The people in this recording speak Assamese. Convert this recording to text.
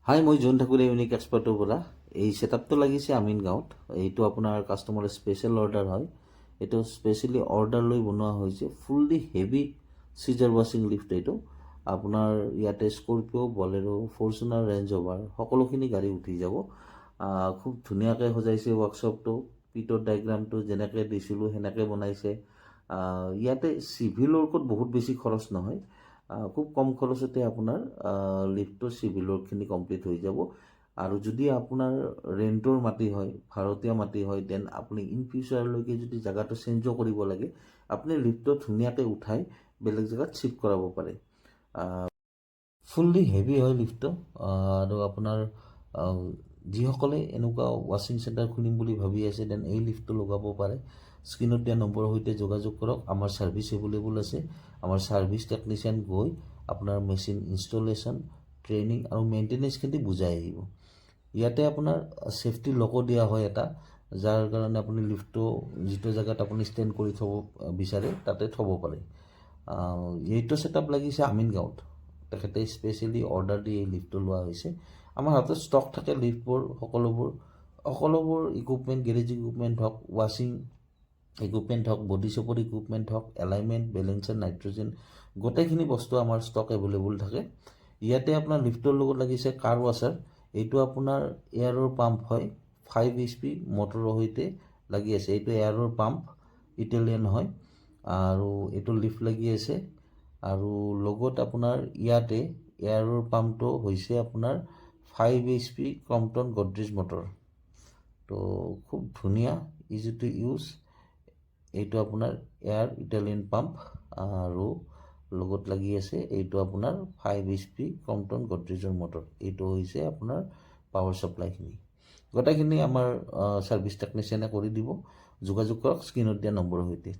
হাই, মই জোন ঠাকুৰে ইউনিক এক্সপাৰ্টৰ পৰা। এই ছেটআপটো লাগিছে আমিন গাঁৱত। এইটো আপোনাৰ কাষ্টমাৰৰ স্পেচিয়েল অৰ্ডাৰ হয়। এইটো স্পেচিয়েলি অৰ্ডাৰ লৈ বনোৱা হৈছে। ফুল্লি হেভি চিজাৰ ৱাশ্বিং লিফ্ট। এইটো আপোনাৰ ইয়াতে Scorpio', Bolero, Fortuner, range over সকলোখিনি গাড়ী উঠি যাব। খুব ধুনীয়াকৈ সজাইছে ৱৰ্কশ্বপটো। পিটৰ ডায়েগ্ৰামটো যেনেকৈ দিছিলোঁ সেনেকৈ বনাইছে। ইয়াতে চিভিল ৱৰ্কত বহুত বেছি খৰচ নহয়। খুব কম খৰচতে আপোনাৰ লিফ্টৰ চিভিল ৱৰ্কখিনি কমপ্লিট হৈ যাব। আৰু যদি আপোনাৰ ৰেণ্টৰ মাটি হয়, ভাড়াতীয়া মাটি হয়, দেন আপুনি ইন ফিউচাৰলৈকে যদি জেগাটো চেঞ্জো কৰিব লাগে, আপুনি লিফ্টটো ধুনীয়াকৈ উঠাই বেলেগ জেগাত শ্বিফ্ট কৰাব পাৰে। ফুল্লি হেভি হয় লিফ্টটো। আৰু আপোনাৰ যিসকলে এনেকুৱা ৱাশ্বিং চেণ্টাৰ খুলিম বুলি ভাবি আছে, দেন এই লিফ্টটো লগাব পাৰে। স্ক্ৰীণত দিয়া নম্বৰৰ সৈতে যোগাযোগ কৰক। আমাৰ ছাৰ্ভিচ এভেইলেবল আছে। আমাৰ ছাৰ্ভিচ টেকনিচিয়ান গৈ আপোনাৰ মেচিন ইনষ্টলেশ্যন, ট্ৰেইনিং আৰু মেইনটেনেঞ্চখিনি বুজাই আহিব। ইয়াতে আপোনাৰ ছেফটি লকো দিয়া হয় এটা, যাৰ কাৰণে আপুনি লিফ্টটো যিটো জেগাত আপুনি ষ্টেণ্ড কৰি থ'ব বিচাৰে তাতে থ'ব পাৰে। এইটো ছেটআপ লাগিছে আমিন গাঁৱত। তেখেতে স্পেচিয়েলি অৰ্ডাৰ দি এই লিফ্টটো লোৱা হৈছে। আমাৰ হাতত ষ্টক থাকে লিফ্টবোৰ, সকলোবোৰ ইকুইপমেণ্ট, গেৰেজ ইকুইপমেণ্ট হওক, ৱাশ্বিং ইকুইপমেণ্ট হওক, বডি শ্বপৰ ইকুইপমেণ্ট হওক, এলাইনমেণ্ট, বেলেঞ্চাৰ, নাইট্ৰজেন, গোটেইখিনি বস্তু আমাৰ ষ্টক এভেইলেবল থাকে। ইয়াতে আপোনাৰ লিফ্টৰ লগত লাগিছে কাৰ ৱাশ্বাৰ। এইটো আপোনাৰ এয়াৰৰ পাম্প হয়। 5 HP মটৰৰ সৈতে লাগি আছে। এইটো এয়াৰৰ পাম্প, ইটালিয়ান হয়। আৰু এইটো লিফ্ট লাগি আছে। আৰু লগত আপোনাৰ ইয়াতে এয়াৰৰ পাম্পটো হৈছে আপোনাৰ 5 HP ক্ৰম্পটন গডৰেজ মটৰ। তো খুব ধুনীয়া, ইজি টু ইউজ। এইটো আপোনাৰ এয়াৰ ইটালিয়ান পাম্প আৰু লগত লাগি আছে এইটো আপোনাৰ 5 HP ক্ৰম্পটন গডৰেজৰ মটৰ। এইটো হৈছে আপোনাৰ পাৱাৰ ছাপ্লাইখিনি। গোটেইখিনি আমাৰ ছাৰ্ভিচ টেকনিচিয়ানে কৰি দিব। যোগাযোগ কৰক স্ক্ৰীণত দিয়া নম্বৰৰ সৈতে।